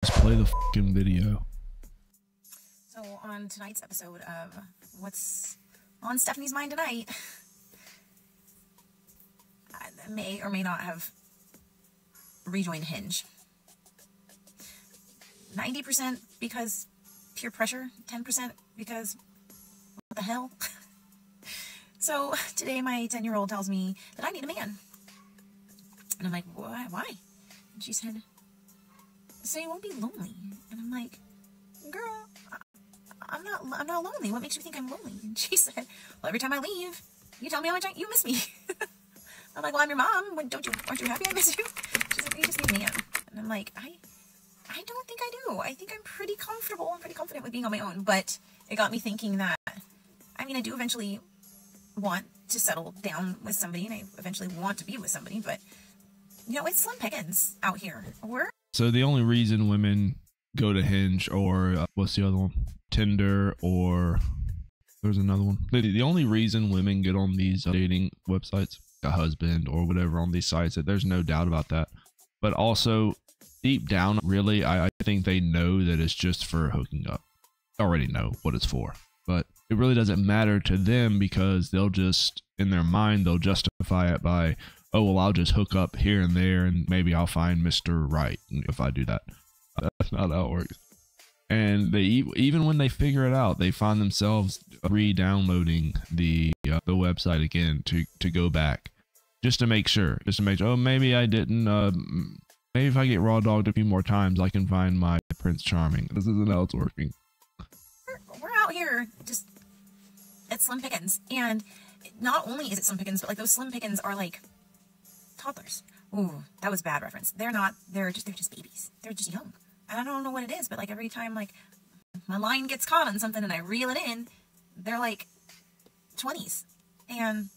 Just play the fucking video. So on tonight's episode of What's on Stephanie's Mind Tonight, I may or may not have rejoined Hinge. 90% because peer pressure, 10% because what the hell? So today my 10-year-old tells me that I need a man. And I'm like, why? And she said, so you won't be lonely. And I'm like, girl, I'm not lonely. What makes you think I'm lonely? And she said, well, every time I leave, you tell me how much you miss me. I'm like, well, I'm your mom. Aren't you happy I miss you? She's like, you just need a man. And I'm like, I don't think I do. I think I'm pretty comfortable. I'm pretty confident with being on my own. But it got me thinking that, I mean, I do eventually want to settle down with somebody, and I eventually want to be with somebody, but, you know, it's slim pickings out here. So the only reason women go to Hinge or what's the other one? Tinder, or there's another one. The only reason women get on these dating websites, a husband or whatever on these sites, that there's no doubt about that. But also deep down, really, I think they know that it's just for hooking up. They already know what it's for, but it really doesn't matter to them because they'll just, in their mind, they'll justify it by, oh, well, I'll just hook up here and there and maybe I'll find Mr. Right if I do that. That's not how it works. And they, even when they figure it out, they find themselves re-downloading the website again to go back just to make sure, oh, maybe I didn't, maybe if I get raw dogged a few more times, I can find my Prince Charming. This isn't how it's working. We're out here just at slim pickings, and not only is it slim pickings, but like those slim pickings are like toddlers. Ooh, that was a bad reference. They're just babies. They're just young. And I don't know what it is, but like every time like my line gets caught on something and I reel it in, they're like 20s. And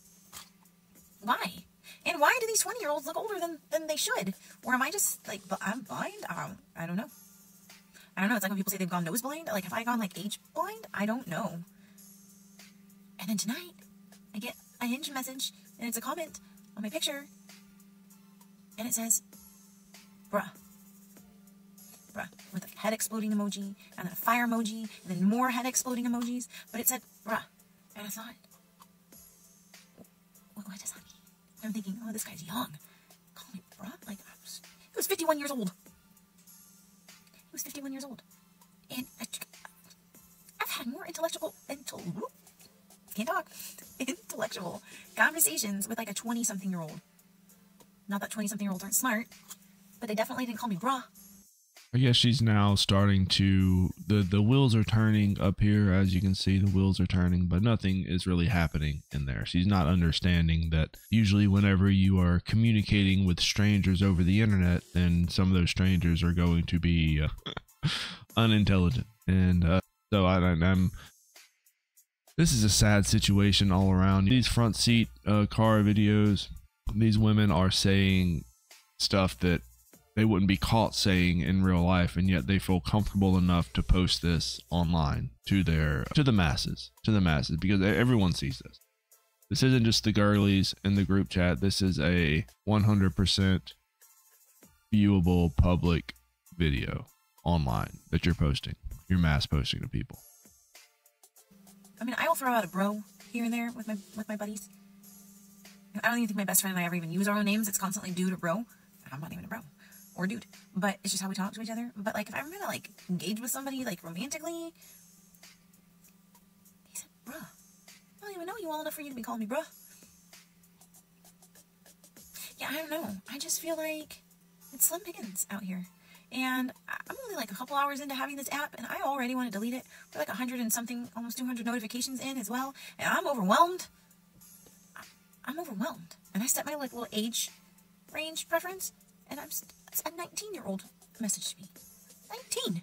why? And why do these 20-year-olds look older than they should? Or am I just like, I'm blind? I don't know. I don't know. It's like when people say they've gone nose blind. Like, have I gone like age blind? I don't know. And then tonight, I get a Hinge message, and it's a comment on my picture, and it says, bruh, with a head exploding emoji, and then a fire emoji, and then more head exploding emojis, but it said, bruh, and I thought, what does that mean? And I'm thinking, oh, this guy's young. Call me bruh? Like, he was 51 years old. He was 51 years old. And I've had more intellectual conversations with like a 20-something-year-old. Not that 20-something-year-olds aren't smart, but they definitely didn't call me bruh. I guess she's now starting to, the wheels are turning up here. As you can see, the wheels are turning, but nothing is really happening in there. She's not understanding that usually whenever you are communicating with strangers over the internet, then some of those strangers are going to be unintelligent. And so this is a sad situation all around. These front seat car videos, these women are saying stuff that they wouldn't be caught saying in real life, and yet they feel comfortable enough to post this online to the masses, because everyone sees this. This isn't just the girlies in the group chat. This is a 100% viewable public video online that you're posting. You're mass posting to people. I mean, I will throw out a bro here and there with my buddies. I don't even think my best friend and I ever even use our own names. It's constantly dude or bro. I'm not even a bro or dude, but it's just how we talk to each other. But like, if I'm gonna like engage with somebody like romantically, he said, bruh, I don't even know you well enough for you to be calling me bruh. Yeah, I don't know. I just feel like it's slim pickings out here. And I'm only like a couple hours into having this app, and I already want to delete it. We're like 100 and something, almost 200 notifications in as well, and I'm overwhelmed. I'm overwhelmed. And I set my like little age range preference, and a 19-year-old messaged me. 19.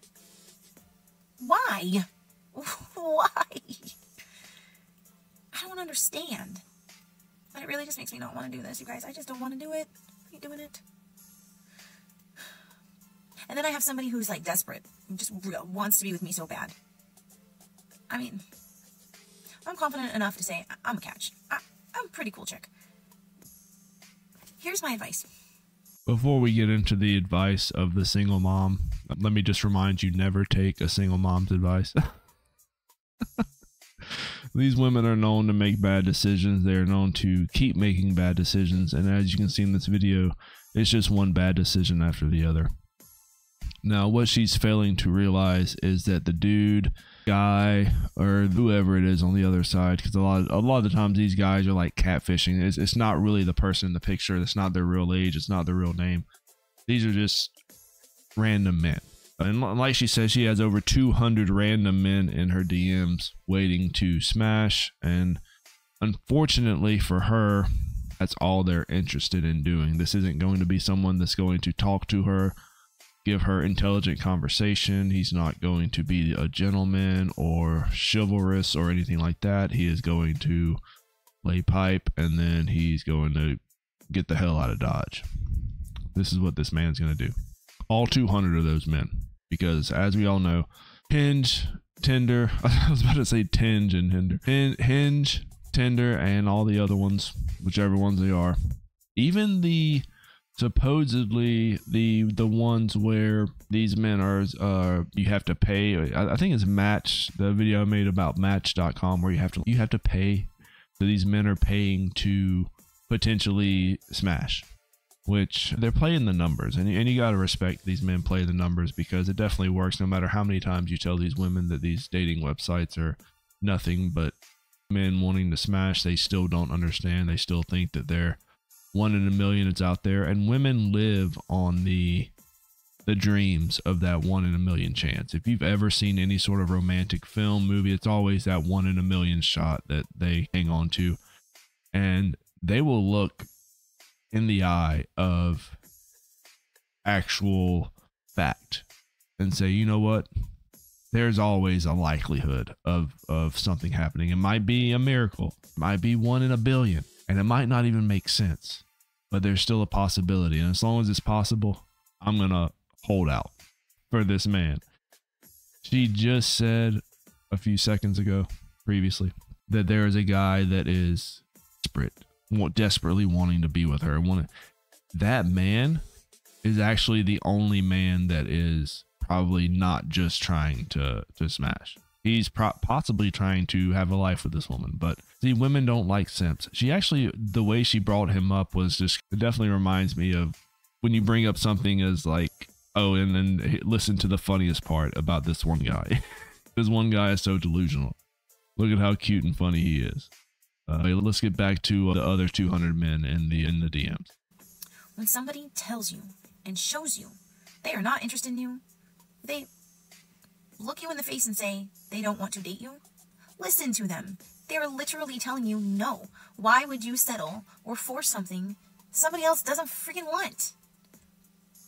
Why? Why? I don't understand. But it really just makes me not want to do this, you guys. I just don't want to do it. I ain't doing it. And then I have somebody who's like desperate, just wants to be with me so bad. I mean, I'm confident enough to say I'm a catch. I'm a pretty cool chick. Here's my advice. Before we get into the advice of the single mom, let me just remind you, never take a single mom's advice. These women are known to make bad decisions. They are known to keep making bad decisions. And as you can see in this video, it's just one bad decision after the other. Now, what she's failing to realize is that the dude, guy, or whoever it is on the other side, because a lot of the times these guys are like catfishing. It's not really the person in the picture. It's not their real age. It's not their real name. These are just random men. And like she says, she has over 200 random men in her DMs waiting to smash. And unfortunately for her, that's all they're interested in doing. This isn't going to be someone that's going to talk to her, give her intelligent conversation. He's not going to be a gentleman or chivalrous or anything like that. He is going to lay pipe, and then he's going to get the hell out of Dodge. This is what this man's going to do. All 200 of those men. Because as we all know, Hinge, Tinder, I was about to say Tinge and Tinder. Hinge, Tinder, and all the other ones, whichever ones they are. Even the supposedly the ones where these men are you have to pay. I think it's Match, the video I made about Match.com, where you have to pay. So these men are paying to potentially smash, which they're playing the numbers, and you got to respect these men play the numbers, because it definitely works. No matter how many times you tell these women that these dating websites are nothing but men wanting to smash, they still don't understand. They still think that they're one in a million that's out there, and women live on the dreams of that one in a million chance. If you've ever seen any sort of romantic film, movie, it's always that one in a million shot that they hang on to, and they will look in the eye of actual fact and say, you know what, there's always a likelihood of something happening. It might be a miracle, it might be 1 in a billion, and it might not even make sense, but there's still a possibility. And as long as it's possible, I'm gonna hold out for this man. She just said a few seconds ago previously that there is a guy that is desperately wanting to be with her. That man is actually the only man that is probably not just trying to smash. He's possibly trying to have a life with this woman. But see, women don't like simps. She actually, the way she brought him up was just, it definitely reminds me of when you bring up something as like, oh, and then listen to the funniest part about this one guy. This one guy is so delusional. Look at how cute and funny he is. Let's get back to the other 200 men in the DMs. When somebody tells you and shows you they are not interested in you, they look you in the face and say they don't want to date you, listen to them. They are literally telling you no. Why would you settle or force something somebody else doesn't freaking want?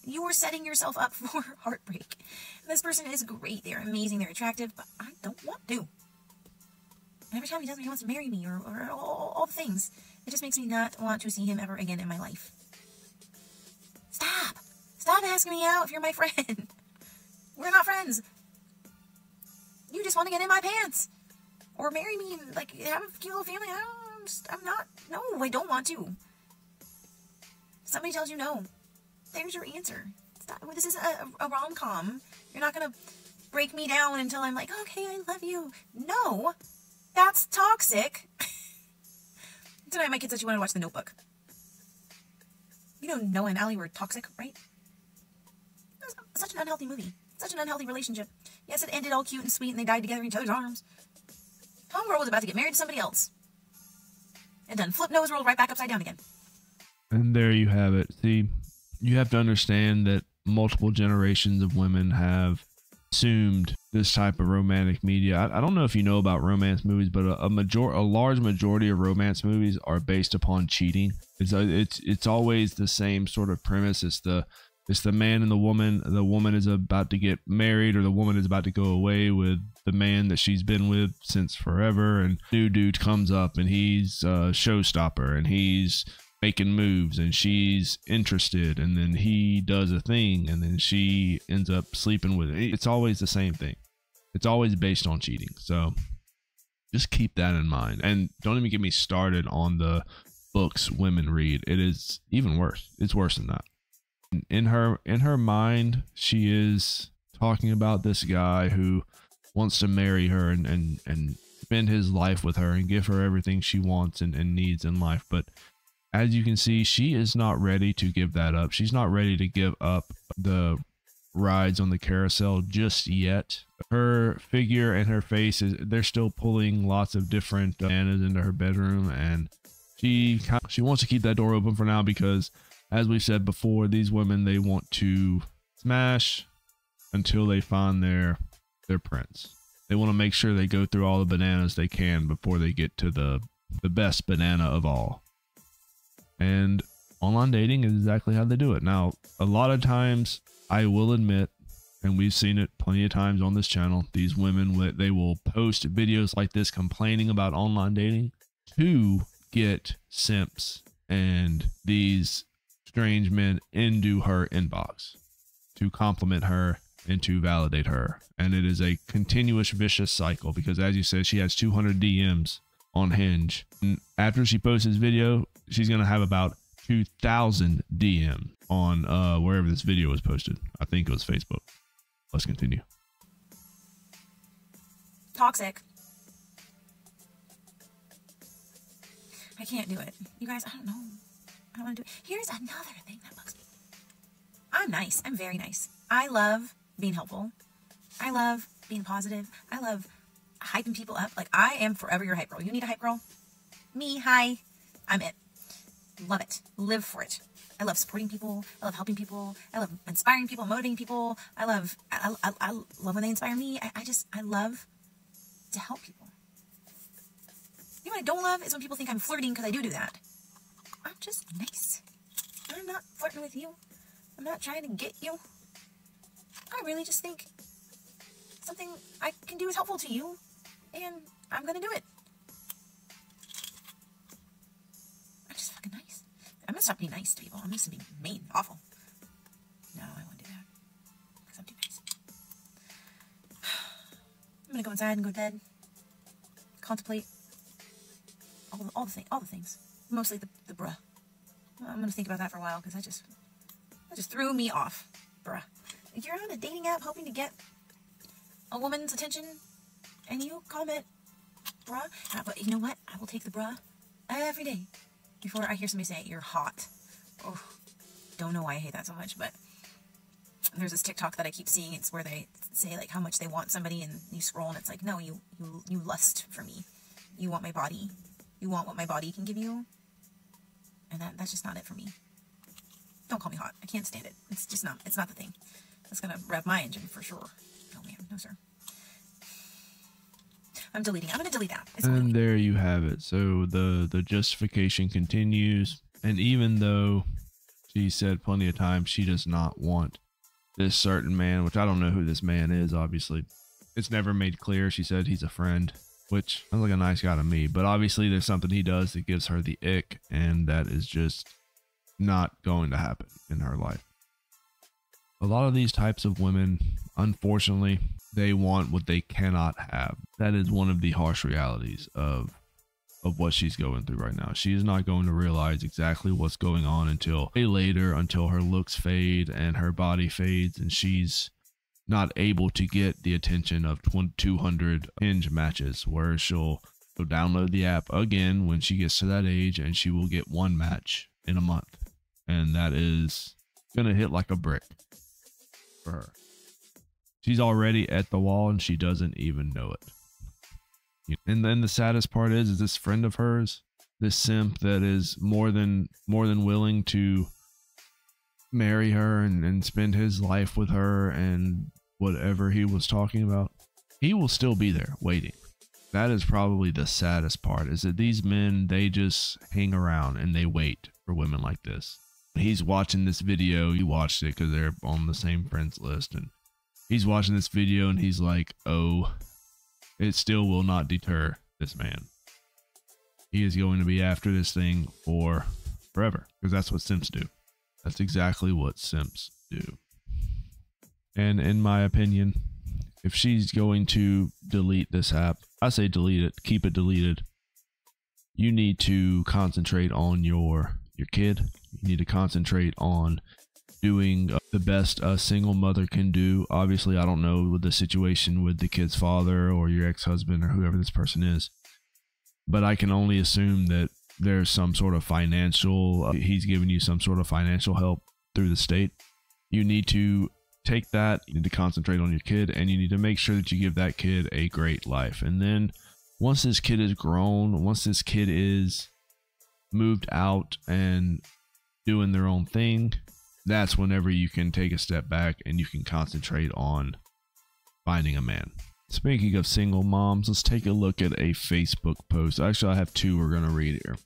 You are setting yourself up for heartbreak. This person is great. They're amazing. They're attractive, but I don't want to. And every time he tells me he wants to marry me or all the things, it just makes me not want to see him ever again in my life. Stop. Stop asking me out if you're my friend. We're not friends. You just want to get in my pants. Or marry me and like have a cute little family. I'm not. No, I don't want to. Somebody tells you no. There's your answer. Stop. This is a rom-com. You're not going to break me down until I'm like, okay, I love you. No. That's toxic. Tonight my kid said she wanted to watch The Notebook. You know Noah and Allie were toxic, right? It was such an unhealthy movie. Such an unhealthy relationship. Yes, it ended all cute and sweet and they died together in each other's arms. Homegirl was about to get married to somebody else. And then flip nose rolled right back upside down again. And there you have it. See, you have to understand that multiple generations of women have consumed this type of romantic media. I don't know if you know about romance movies, but a large majority of romance movies are based upon cheating. It's always the same sort of premise. It's the man and the woman. The woman is about to get married, or the woman is about to go away with the man that she's been with since forever, and new dude comes up and he's a showstopper and he's making moves and she's interested, and then he does a thing and then she ends up sleeping with it. It's always the same thing. It's always based on cheating. So just keep that in mind. And don't even get me started on the books women read. It is even worse. It's worse than that. In her mind, she is talking about this guy who wants to marry her and spend his life with her and give her everything she wants and needs in life. But as you can see, she is not ready to give that up. She's not ready to give up the rides on the carousel just yet. Her figure and her face they're still pulling lots of different bananas into her bedroom, and she wants to keep that door open for now because, as we said before, these women, they want to smash until they find their prince. They want to make sure they go through all the bananas they can before they get to the best banana of all. And online dating is exactly how they do it. Now, a lot of times, I will admit, and we've seen it plenty of times on this channel, these women, they will post videos like this complaining about online dating to get simps and these strange men into her inbox to compliment her and to validate her. And it is a continuous vicious cycle because, as you said, she has 200 DMs on Hinge. And after she posts this video, she's going to have about 2,000 DM on wherever this video was posted. I think it was Facebook. Let's continue. Toxic. I can't do it. You guys, I don't know. I don't want to do it. Here's another thing that bugs me. I'm nice. I'm very nice. I love being helpful. I love being positive. I love hyping people up. Like, I am forever your hype girl. You need a hype girl? Me, hi. I'm it. Love it. Live for it. I love supporting people. I love helping people. I love inspiring people, motivating people. I love when they inspire me. I love to help people. You know what I don't love is when people think I'm flirting because I do that. I'm just nice. I'm not flirting with you. I'm not trying to get you. I really just think something I can do is helpful to you, and I'm going to do it. I'm just fucking nice. I'm going to stop being nice to people. I'm just going to be mean, awful. No, I won't do that because I'm too nice. I'm going to go inside and go to bed. Contemplate all the things. Mostly the bruh. I'm going to think about that for a while because that just threw me off. Bruh. If you're on a dating app hoping to get a woman's attention and you comment bruh, but you know what? I will take the bruh every day before I hear somebody say you're hot. Oh, don't know why I hate that so much, but there's this TikTok that I keep seeing. It's where they say like how much they want somebody, and you scroll and it's like, no, you lust for me. You want my body. You want what my body can give you. And that's just not it for me. Don't call me hot. I can't stand it. It's not the thing. That's gonna rev my engine for sure. No ma'am, no sir. I'm deleting. I'm gonna delete that. And there you have it. So the justification continues, and even though she said plenty of times she does not want this certain man, which I don't know who this man is, obviously. It's never made clear. She said he's a friend, which sounds like a nice guy to me, but obviously there's something he does that gives her the ick, and that is just not going to happen in her life. A lot of these types of women, unfortunately, they want what they cannot have. That is one of the harsh realities of what she's going through right now. She is not going to realize exactly what's going on until way later, until her looks fade and her body fades and she's not able to get the attention of 200 Hinge matches, where she'll download the app again when she gets to that age, and she will get one match in a month. And that is going to hit like a brick for her. She's already at the wall and she doesn't even know it. And then the saddest part is this friend of hers, this simp that is more than willing to marry her and spend his life with her and whatever he was talking about, he will still be there waiting. That is probably the saddest part, is that these men, they just hang around and they wait for women like this. He's watching this video. He watched it because they're on the same friends list, and he's watching this video and he's like, oh, it still will not deter this man. He is going to be after this thing for forever, because that's what simps do. That's exactly what simps do. And in my opinion, if she's going to delete this app, I say delete it, keep it deleted. You need to concentrate on your kid. You need to concentrate on doing the best a single mother can do. Obviously, I don't know the situation with the kid's father or your ex-husband or whoever this person is, but I can only assume that there's some sort of financial, he's giving you some sort of financial help through the state. You need to take that, you need to concentrate on your kid, and you need to make sure that you give that kid a great life. And then once this kid is grown, once this kid is moved out and doing their own thing, that's whenever you can take a step back and you can concentrate on finding a man. Speaking of single moms, let's take a look at a Facebook post. Actually, I have two we're going to read here.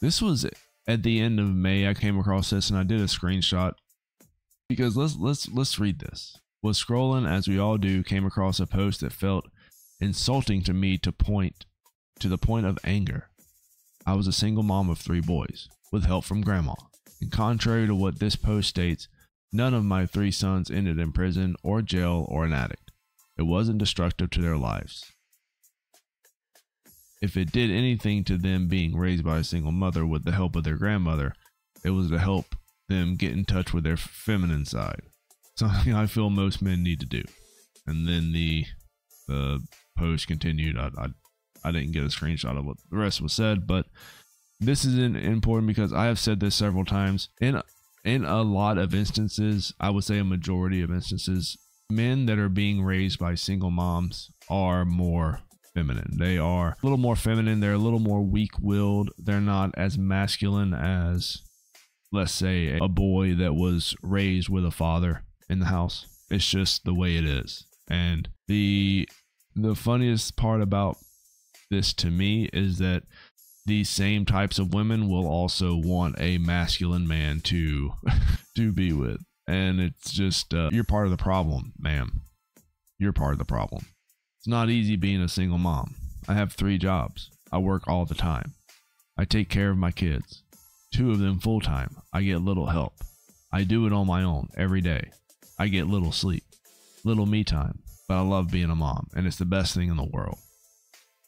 This was at the end of May. I came across this and I did a screenshot because let's read this. Was scrolling, as we all do, came across a post that felt insulting to me to the point of anger. I was a single mom of 3 boys with help from grandma. And contrary to what this post states, none of my 3 sons ended in prison or jail or an addict. It wasn't destructive to their lives. If it did anything to them being raised by a single mother with the help of their grandmother, it was to help them get in touch with their feminine side. Something I feel most men need to do. And then the post continued. I didn't get a screenshot of what the rest was said, but this is important because I have said this several times. In a lot of instances, I would say a majority of instances, men that are being raised by single moms are more feminine. They are a little more feminine. They're a little more weak-willed. They're not as masculine as, let's say, a boy that was raised with a father in the house. It's just the way it is. And the funniest part about this to me is that these same types of women will also want a masculine man to be with. And it's just, you're part of the problem, ma'am. You're part of the problem. It's not easy being a single mom. I have 3 jobs. I work all the time. I take care of my kids. 2 of them full time. I get little help. I do it on my own every day. I get little sleep, little me time, but I love being a mom, and it's the best thing in the world.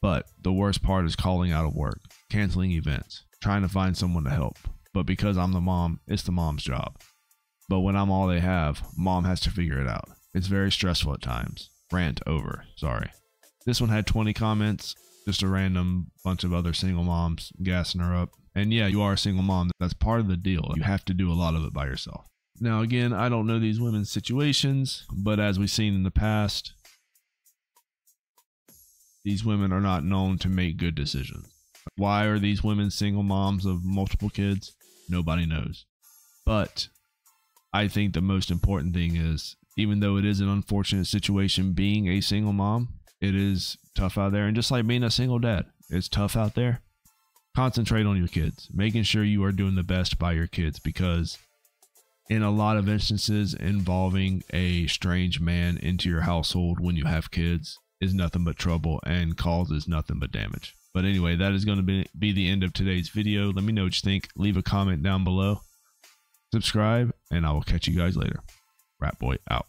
But the worst part is calling out of work, canceling events, trying to find someone to help. But because I'm the mom, it's the mom's job. But when I'm all they have, mom has to figure it out. It's very stressful at times. Rant over. Sorry. This one had 20 comments, just a random bunch of other single moms gassing her up. And yeah, you are a single mom. That's part of the deal. You have to do a lot of it by yourself. Now, again, I don't know these women's situations, but as we've seen in the past, these women are not known to make good decisions. Why are these women single moms of multiple kids? Nobody knows. But I think the most important thing is, even though it is an unfortunate situation being a single mom, it is tough out there. And just like being a single dad, it's tough out there. Concentrate on your kids, making sure you are doing the best by your kids, because in a lot of instances involving a strange man into your household when you have kids is nothing but trouble and causes nothing but damage. But anyway, that is going to be the end of today's video. Let me know what you think. Leave a comment down below. Subscribe, and I will catch you guys later. Rat Boy out.